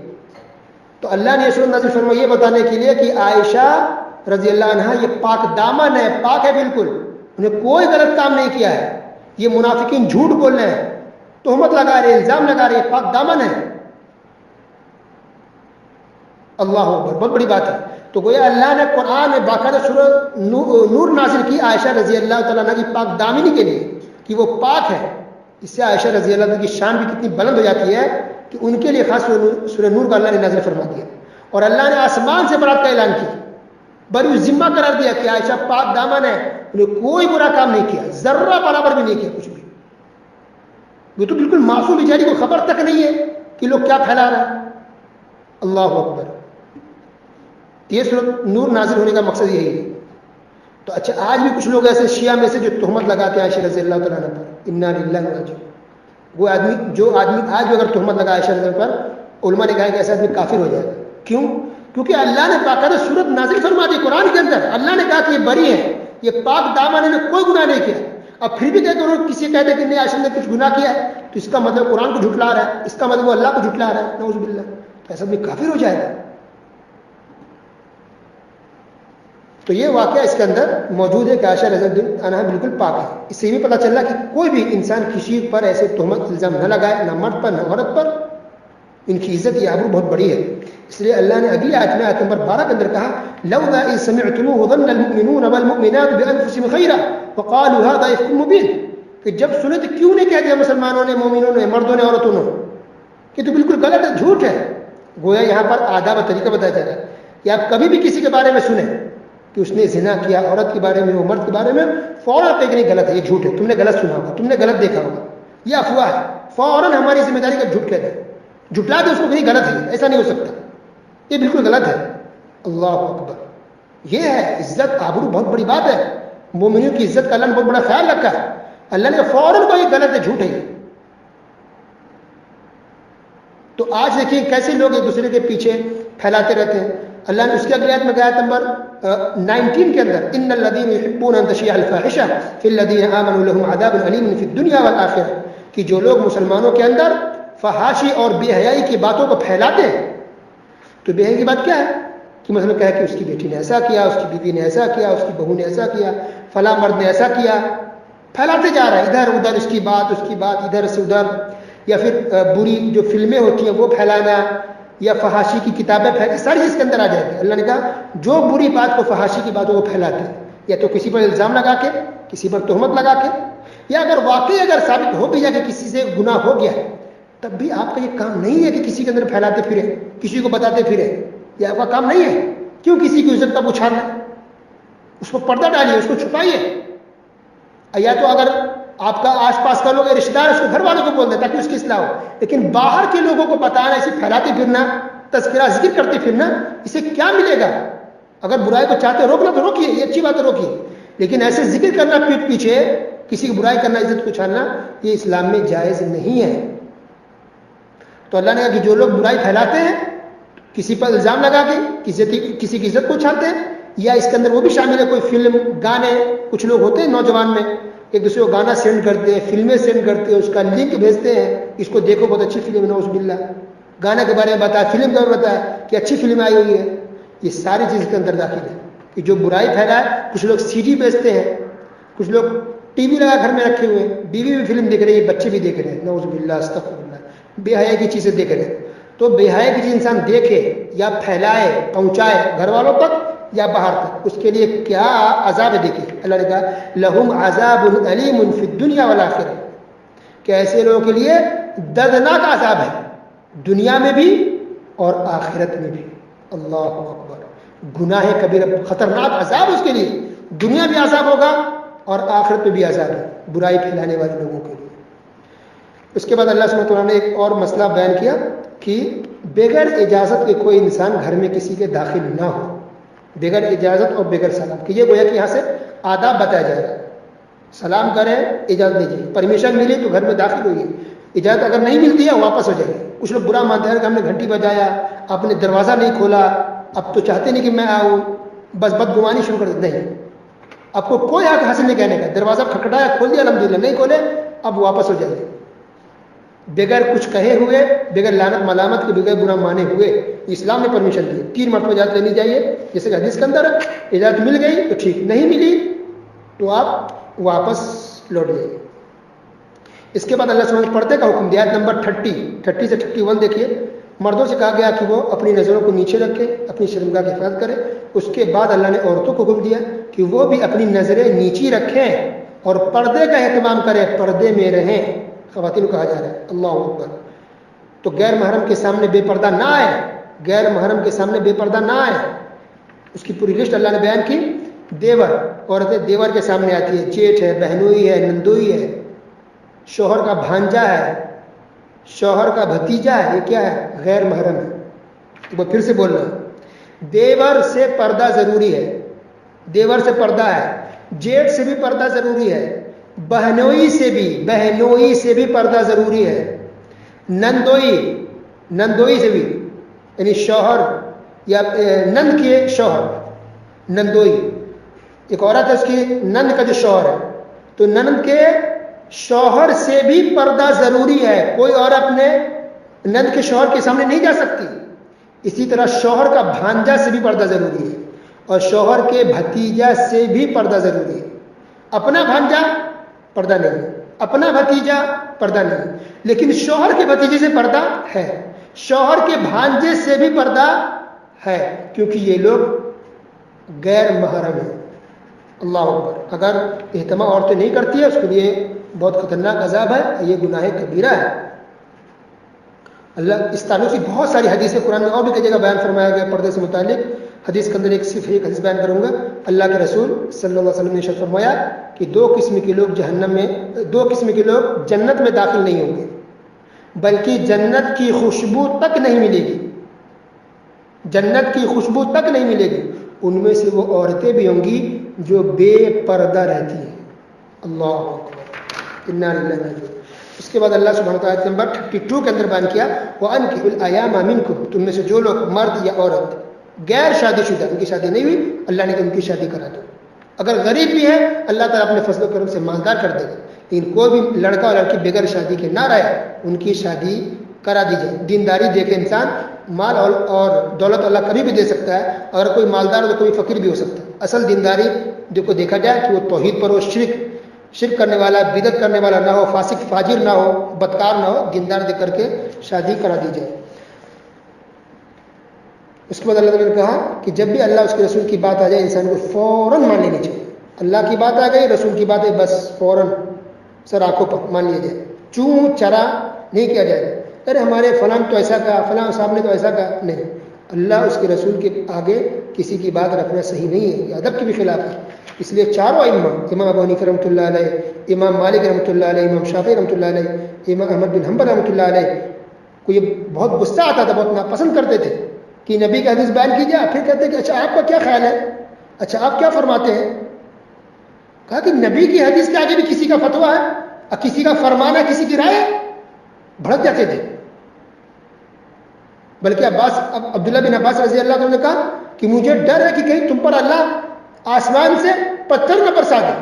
تو اللہ نے یہ صورت نازل فرمائی یہ بتانے کے لیے کہ عائشہ رضی اللہ عنہا یہ پاک دامن ہے، پاک ہے بالکل، انہیں کوئی غلط کام نہیں کیا ہے. یہ منافقین جھوٹ بول رہے ہیں، تہمت لگا رہے، الزام لگا رہے، پاک دامن ہے. اللہ اکبر، بہت بڑی بات ہے. تو گویا اللہ نے قرآن میں باقاعدہ سورہ نور نازل کی عائشہ رضی اللہ تعالیٰ عنہ کی پاک دامنی کے لیے کہ وہ پاک ہے. اس سے عائشہ رضی اللہ عنہ کی شان بھی کتنی بلند ہو جاتی ہے کہ ان کے لیے خاص سورہ نور کا اللہ نے نازل فرما دیا. اور اللہ نے آسمان سے برات کا اعلان کیا، بری ذمہ قرار دیا کہ عائشہ پاک دامن ہے، انہیں کوئی برا کام نہیں کیا، ذرہ برابر بھی نہیں کیا کچھ بھی. وہ تو بالکل معصوم بیچاری کو خبر تک نہیں ہے کہ لوگ کیا پھیلا رہے ہیں. اللہ اکبر. یہ صورت نور نازل ہونے کا مقصد یہی ہے. تو اچھا آج بھی کچھ لوگ ایسے شیعہ میں سے جو تہمت لگاتے ہیں عائشہ رضی اللہ تعالیٰ عنہ پر، انا للہ و انا الیہ راجعون. وہ آدمی آج بھی اگر تہمت لگا عائشہ رضی اللہ پر، علماء نے کہا کہ ایسا آدمی کافر ہو جائے گا. کیوں؟ کیونکہ اللہ نے باقاعدہ صورت نازل فرما دی قرآن کے اندر. اللہ نے کہا کہ یہ بری ہے، یہ پاک دامن نے کوئی گناہ نہیں کیا. اب پھر بھی کہتے ہیں کسی کہتے ہیں کہ نہیں عائشہ نے کچھ گناہ کیا ہے، تو اس کا مطلب قرآن کو جھٹلا رہا ہے، اس کا مطلب وہ اللہ کو جھٹلا رہا ہے. نعوذ باللہ. تو ایسا آدمی کافر ہو جائے گا. تو یہ واقعہ اس کے اندر موجود ہے کہ عائشہ رضی اللہ عنہا بالکل پاک ہے. اس سے یہ بھی پتہ چلا کہ کوئی بھی انسان کسی پر ایسے تہمت الزام نہ لگائے، نہ مرد پر نہ عورت پر. ان کی عزت یہ آبرو بہت بڑی ہے. اس لیے اللہ نے اگلی آیت میں آیت نمبر 12 کے اندر کہا لولا اذ سمعتموه ظن المؤمنون والمؤمنات بانفسهم خيرا وقالوا هذا افك مبين. کہ جب سنے تو کیوں نہیں کہہ دیا مسلمانوں نے، مومنوں نے، مردوں نے، عورتوں نے کہ تو بالکل غلط ہے، جھوٹ ہے. گویا یہاں پر آداب و طریقہ بتایا جا رہا ہے کہ آپ کبھی بھی کسی کے بارے میں سنیں کہ اس نے زنا کیا، عورت کے بارے میں، وہ مرد کے بارے میں، فوراً کہ نہیں غلط ہے، یہ جھوٹ ہے، تم نے غلط سنا ہوگا، تم نے غلط دیکھا ہوگا، یہ افواہ ہے. فوراً ہماری ذمہ داری کا جھوٹ کہہ دیں، جھٹلا دیں اس کو کہ نہیں غلط ہے، ایسا نہیں ہو سکتا، یہ بالکل غلط ہے. اللہ اکبر. یہ ہے عزت آبرو، بہت بڑی بات ہے. مومنوں کی عزت کا اللہ نے بہت بڑا خیال رکھا ہے. اللہ نے فوراً کو یہ غلط ہے، جھوٹ ہے. تو آج دیکھیں کیسے لوگ ایک دوسرے کے پیچھے پھیلاتے رہتے ہیں. اللہ نے اس کے اگلی آیت میں آیت نمبر 19 کے اندر ان الذين يحبون ان تشيع الفاحشه في الذين امنوا لهم عذاب اليم في الدنيا والاخره. کہ جو لوگ مسلمانوں کے اندر فحاشی اور بے حیائی کی باتوں کو پھیلاتے ہیں. تو بے حیائی کی بات کیا ہے کہ مثلا کہا کہ اس کی بیٹی نے ایسا کیا، اس کی بیوی نے ایسا کیا، اس کی بہو نے ایسا کیا، فلاں مرد نے ایسا کیا، پھیلاتے جا رہا ہے ادھر ادھر، اس کی بات ادھر سے ادھر. یا پھر بری جو فلمیں ہوتی ہیں وہ پھیلانا، یا فحاشی کی کتابیں پھیلانا، ساری چیز کے اندر آ جائے گی. اللہ نے کہا جو بری بات کو، فحاشی کی باتوں کو پھیلاتے ہیں، یا تو کسی پر الزام لگا کے، کسی پر تہمت لگا کے، یا اگر واقعی اگر ثابت ہو بھی جائے کہ کسی سے گناہ ہو گیا ہے، تب بھی آپ کا یہ کام نہیں ہے کہ کسی کے اندر پھیلاتے پھرے، کسی کو بتاتے پھرے. یہ آپ کا کام نہیں ہے. کیوں کسی کی عزت کا اچھالنا؟ اس کو پردہ ڈالیے، اس کو چھپائیے. یا تو اگر آپ کا آس پاس کا لوگ رشتہ دار، اس کو گھر والوں کو بول دیں تاکہ اس کی اصلاح ہو. لیکن باہر کے لوگوں کو بتانا، اسے پھیلاتے پھرنا، تذکرہ ذکر کرتے پھرنا، اسے کیا ملے گا؟ اگر برائی کو چاہتے روکنا تو روکیے، یہ اچھی بات ہے، روکیے. لیکن ایسے ذکر کرنا پیٹ پیچھے، کسی کی برائی کرنا، عزت کو چھالنا، یہ اسلام میں جائز نہیں ہے. تو اللہ نے کہا کہ جو لوگ برائی پھیلاتے ہیں، کسی پر الزام لگا کے کسی کی عزت کو چھالتے ہیں، یا اس کے اندر وہ بھی شامل ہے کوئی فلم، گانے. کچھ لوگ ہوتے ہیں نوجوان میں ایک دوسرے کو گانا سینڈ کرتے ہیں، فلمیں سینڈ کرتے ہیں، اس کا لنک بھیجتے ہیں، اس کو دیکھو بہت اچھی فلم ہے، نعوذ باللہ. گانے کے بارے میں بتایا، فلم کے بارے میں بتایا کہ اچھی فلم آئی ہوئی ہے. یہ ساری چیز کے اندر داخل ہے کہ جو برائی پھیلائے. کچھ لوگ سی ڈی بیچتے ہیں، کچھ لوگ ٹی وی لگا گھر میں رکھے ہوئے ہیں، بیوی بھی فلم دیکھ رہی ہے، بچے بھی دیکھ رہے ہیں، نعوذ باللہ استغفر اللہ، بے حیائی کی چیزیں دیکھ رہے ہیں. تو بے حیائی کی چیز انسان دیکھے یا پھیلائے، پہنچائے گھر والوں تک یا باہر تک، اس کے لیے کیا عذاب ہے. دیکھیے اللہ نے کہا لہم عذاب علیم فی الدنیا والآخرہ، کہ ایسے لوگوں کے لیے دردناک عذاب ہے، دنیا میں بھی اور آخرت میں بھی. اللہ اکبر. گناہ کبیرہ، خطرناک عذاب اس کے لیے، دنیا بھی عذاب ہوگا اور آخرت میں بھی عذاب ہے برائی پھیلانے والے لوگوں کے لیے. اس کے بعد اللہ سبحانہ وتعالیٰ نے ایک اور مسئلہ بیان کیا کہ بغیر اجازت کے کوئی انسان گھر میں کسی کے داخل نہ ہو. بغیر اجازت اور بغیر سلام کہ یہ گویا کہ یہاں سے آداب بتایا جا رہا ہے. سلام کریں, اجازت لیجیے, پرمیشن ملی تو گھر میں داخل ہوئیے, اجازت اگر نہیں ملتی ہے واپس ہو جائیے. کچھ لوگ برا مانتے ہیں کہ ہم نے گھنٹی بجایا, آپ نے دروازہ نہیں کھولا, اب تو چاہتے نہیں کہ میں آؤں, بس بدگمانی شروع کر دیتے. نہیں, آپ کو کوئی حق حاصل نہیں کہنے کا. دروازہ کھٹکھٹایا, کھول دیا الحمدللہ, نہیں کھولے اب واپس ہو جائیے, بغیر کچھ کہے ہوئے, بغیر لعنت ملامت کے, بغیر برا مانے ہوئے. اسلام نے پرمیشن دی, 3 مرتبہ اجازت لینی چاہیے. جیسے کہ حدیث کے اندر اجازت مل گئی تو ٹھیک, نہیں ملی تو آپ واپس لوٹ جائیے. اس کے بعد اللہ سبحانہ نے پردے کا حکم دیا. نمبر 30 سے 31 دیکھیے. مردوں سے کہا گیا کہ وہ اپنی نظروں کو نیچے رکھیں, اپنی شرمگاہ کی حفاظت کریں. اس کے بعد اللہ نے عورتوں کو حکم دیا کہ وہ بھی اپنی نظریں نیچی رکھیں اور پردے کا اہتمام کریں, پردے میں رہیں. خواتین کو کہا جا رہا ہے. اللہ اکبر. تو غیر محرم کے سامنے بے پردہ نہ آئے, غیر محرم کے سامنے بے پردہ نہ آئے. اس کی پوری لسٹ اللہ نے بیان کی. دیور, عورتیں دیور کے سامنے آتی ہے, جیٹھ ہے, بہنوئی ہے, نندوئی ہے, شوہر کا بھانجا ہے, شوہر کا بھتیجا ہے, یہ کیا ہے؟ غیر محرم ہے. وہ پھر سے بول رہا ہوں, دیور سے پردہ ضروری ہے, دیور سے پردہ ہے. جیٹھ سے بھی پردہ ضروری ہے, بہنوئی سے بھی پردہ ضروری ہے. نندوئی سے بھی, یعنی شوہر یا نند کے شوہر, نندوئی ایک عورت ہے, اس کی نند کا جو شوہر ہے, تو نند کے شوہر سے بھی پردہ ضروری ہے. کوئی عورت اپنے نند کے شوہر کے سامنے نہیں جا سکتی. اسی طرح شوہر کا بھانجا سے بھی پردہ ضروری ہے, اور شوہر کے بھتیجا سے بھی پردہ ضروری ہے. اپنا بھانجا پردہ نہیں, اپنا بھتیجا پردہ نہیں, لیکن شوہر کے بھتیجے سے پردہ ہے, شوہر کے بھانجے سے بھی پردہ ہے, کیونکہ یہ لوگ غیر محرم ہیں. اللہ اکبر. اگر اہتمام عورتیں نہیں کرتی ہے, اس کے لیے بہت خطرناک عذاب ہے, یہ گناہ کبیرہ ہے. اللہ اس تعلق سے بہت ساری حدیثیں قرآن میں اور بھی کئی جگہ بیان فرمایا گیا پردے سے متعلق. حدیث کے اندر صرف ایک حدیث بیان کروں گا. اللہ کے رسول صلی اللہ علیہ وسلم نے ارشاد فرمایا کہ 2 قسم کے لوگ جہنم میں, 2 قسم کے لوگ جنت میں داخل نہیں ہوں گے, بلکہ جنت کی خوشبو تک نہیں ملے گی, جنت کی خوشبو تک نہیں ملے گی. ان میں سے وہ عورتیں بھی ہوں گی جو بے پردہ رہتی ہیں. اللہ اکبر. انا للہ و انا الیہ راجعون. اس کے بعد اللہ سبحانہ و تعالیٰ نمبر 32 کے اندر بیان کیا, وَأَنكِحُوا الْأَيَامَ مِنكُمْ, تم میں سے جو لوگ مرد یا عورت غیر شادی شدہ, ان کی شادی نہیں ہوئی, اللہ نے کہ ان کی شادی کرا دو. اگر غریب بھی ہے اللہ تعالیٰ اپنے فضل و کرم سے مالدار کر دے گا, لیکن کوئی بھی لڑکا اور لڑکی بغیر شادی کے نہ رہے, ان کی شادی کرا دی جائے. دینداری دے کے انسان مال اور دولت اللہ کبھی بھی دے سکتا ہے, اگر کوئی مالدار ہو تو کوئی فقیر بھی ہو سکتا ہے. اصل دینداری کو دیکھا جائے کہ وہ توحید پر ہو, شرک کرنے والا, بدعت کرنے والا نہ ہو, فاسق فاجر نہ ہو, بدکار نہ ہو, دیندار دے کر کے شادی کرا دی جائے. اس کے بعد اللہ تعالیٰ نے کہا کہ جب بھی اللہ اس کے رسول کی بات آ جائے انسان کو فوراً مان لینی چاہیے. اللہ کی بات آ گئی, رسول کی بات ہے, بس فوراً سر آنکھوں پر مان لیا جائے, چوں چرا نہیں کیا جائے. ارے ہمارے فلاں تو ایسا کہا, فلاں صاحب نے تو ایسا کہا, نہیں. اللہ اس کے رسول کے آگے کسی کی بات رکھنا صحیح نہیں ہے, یہ ادب کے بھی خلاف ہے. اس لیے چاروں ائمہ, امام ابو حنیفہ رحمۃ اللہ علیہ, امام مالک رحمۃ اللہ علیہ, امام شافعی رحمۃ اللہ علیہ, امام احمد بن حنبل رحمۃ اللہ علیہ کو یہ بہت غصہ آتا تھا, بہت ناپسند کرتے تھے کہ نبی کا حدیث بیان کی جائے, پھر کہتے کہ اچھا آپ کا کیا خیال ہے, اچھا آپ کیا فرماتے ہیں. کہا کہ نبی کی حدیث کے آگے بھی کسی کا فتویٰ ہے اور کسی کا فرمان ہے, کسی کی رائے ہے, بھڑک جاتے تھے. بلکہ عبداللہ بن عباس رضی اللہ عنہ نے کہا کہ مجھے ڈر ہے کہ کہیں تم پر اللہ آسمان سے پتھر نہ برسا دے.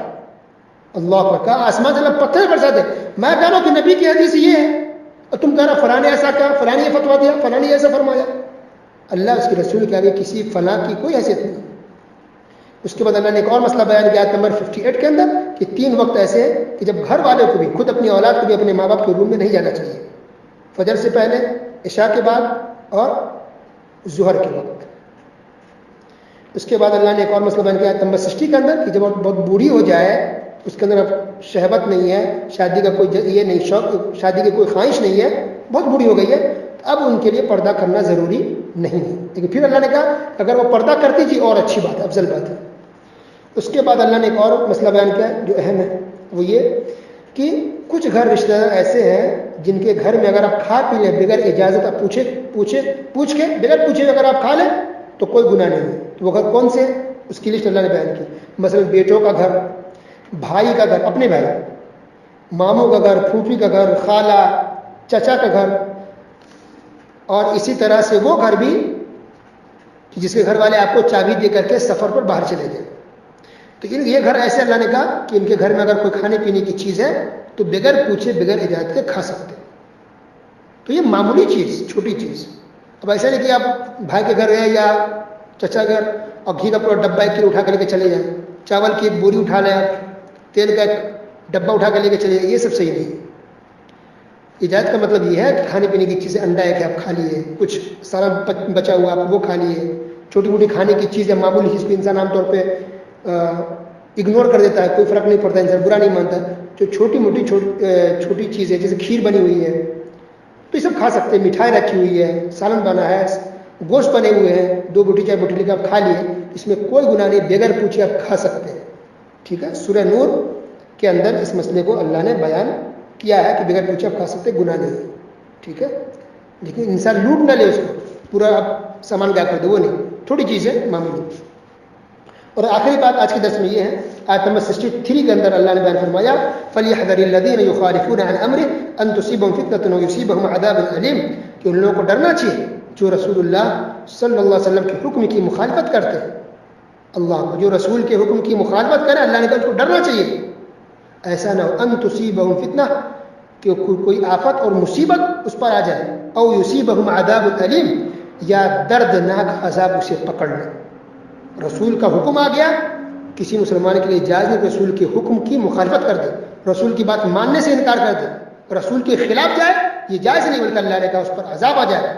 اللہ پر کہا آسمان سے اللہ پتھر برسا دے. میں کہہ رہا ہوں کہ نبی کی حدیث یہ ہے اور تم کہہ رہا فلاں نے ایسا کہا, فلاں نے یہ فتویٰ دیا, فلاں نے ایسا فرمایا. اللہ اس کے رسول کے آگے کسی فلاں کی کوئی حیثیت نہیں. اس کے بعد اللہ نے ایک اور مسئلہ بیان کیا نمبر 58 کے اندر کہ 3 وقت ایسے ہیں کہ جب گھر والوں کو بھی, خود اپنی اولاد کو بھی اپنے ماں باپ کے روم میں نہیں جانا چاہیے. فجر سے پہلے, عشاء کے بعد اور ظہر کے وقت. اس کے بعد اللہ نے ایک اور مسئلہ بیان کیا نمبر 60 کے اندر کہ جب بہت بوڑھی ہو جائے, اس کے اندر اب شہوت نہیں ہے, شادی کا کوئی یہ نہیں شوق, شادی کی کوئی خواہش نہیں ہے, بہت بوڑھی ہو گئی ہے, اب ان کے لیے پردہ کرنا ضروری نہیں ہے. لیکن پھر اللہ نے کہا اگر وہ پردہ کرتی تھی اور اچھی بات ہے, افضل بات ہے. اس کے بعد اللہ نے ایک اور مسئلہ بیان کیا جو اہم ہے, وہ یہ کہ کچھ گھر رشتہ دار ایسے ہیں جن کے گھر میں اگر آپ کھا پی لیں بغیر اجازت, آپ پوچھ کے بغیر پوچھے اگر آپ کھا لیں تو کوئی گناہ نہیں ہے. تو وہ گھر کون سے؟ اس کی لسٹ اللہ نے بیان کی. مثلا بیٹوں کا گھر، بھائی کا گھر، اپنے بھائی، ماموں کا گھر، پھوپھی کا گھر، خالہ چچا کا گھر، اور اسی طرح سے وہ گھر بھی جس کے گھر والے آپ کو چابی دے کر کے سفر پر باہر چلے گئے. تو یہ گھر ایسے اللہ نے کہا کہ ان کے گھر میں اگر کوئی کھانے پینے کی چیز ہے تو بغیر پوچھے بغیر اجازت کے کھا سکتے. تو یہ معمولی چیز، چھوٹی چیز. اب ایسا نہیں کہ آپ بھائی کے گھر گئے یا چچا گھر اور گھی کا پورا ڈبہ ایک کلو اٹھا کر لے کے چلے جائیں، چاول کی ایک بوری اٹھا لیں آپ، تیل کا ایک ڈبہ اٹھا کر لے کے چلے جائیں. یہ سب صحیح نہیں. اجازت کا مطلب یہ ہے کہ کھانے پینے کی چیزیں، انڈا ہے کہ آپ کھا لیے، کچھ سارا بچا ہوا آپ وہ کھا لیے، چھوٹی موٹی کھانے کی چیزیں معمولی چیز کو انسان عام طور پہ اگنور کر دیتا ہے، کوئی فرق نہیں پڑتا، انسان برا نہیں مانتا. جو چھوٹی موٹی چھوٹی چیزیں جیسے کھیر بنی ہوئی ہے تو یہ سب کھا سکتے ہیں. مٹھائی رکھی ہوئی ہے، سالن بنا ہے، گوشت بنے ہوئے ہیں، 2 بوٹی 4 بوٹی لے کے آپ کھا لیے، اس میں کوئی گناہ نہیں، بغیر پوچھے آپ کھا سکتے ہیں. ٹھیک ہے. سورہ نور کے اندر اس مسئلے کو اللہ نے بیان کیا ہے کہ بغیر پوچھے آپ کھا سکتے، گناہ نہیں. ٹھیک ہے. لیکن انسان لوٹ نہ لے اس کو، پورا آپ سامان غائب کر دے، وہ نہیں، تھوڑی چیز ہے معمولی. اور آخری بات آج کے درس میں یہ ہے، آیت نمبر 63 کے اندر اللہ نے بیان فرمایا فَلْيَحْذَرِ الَّذِينَ يُخَالِفُونَ عَنْ أَمْرِهِ أَن تُصِيبَهُمْ فِتْنَةٌ أَوْ يُصِيبَهُمْ عَذَابٌ أَلِيمٌ. کہ ان لوگوں کو ڈرنا چاہیے جو رسول اللہ صلی اللہ علیہ وسلم کے حکم کی مخالفت کرتے ہیں. اللہ کو جو رسول کے حکم کی مخالفت کرے، اللہ نے کہا اس کو ڈرنا چاہیے. ایسا نہ ہو ان تصیبہم فتنہ، کہ کوئی آفت اور مصیبت اس پر آ جائے، او یصیبہم عذاب علیم، یا دردناک عذاب اسے پکڑ لے. رسول کا حکم آ گیا، کسی مسلمان کے لیے جائز نہیں رسول کے حکم کی مخالفت کر دے، رسول کی بات ماننے سے انکار کر دے، رسول کے خلاف جائے، یہ جائز نہیں، بلکہ اللہ نے کہا اس پر عذاب آ جائے.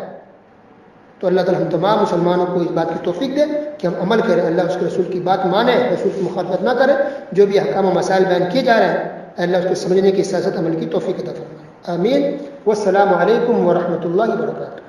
تو اللہ تعالی ہم تمام مسلمانوں کو اس بات کی توفیق دے کہ ہم عمل کریں، اللہ اس کے رسول کی بات مانیں، رسول کی مخالفت نہ کریں. جو بھی احکام و مسائل بیان کیے جا رہے ہیں اللہ اس کو سمجھنے کی سیاست عمل کی توفیق عطا فرمائے. آمین. والسلام علیکم ورحمۃ اللہ وبرکاتہ.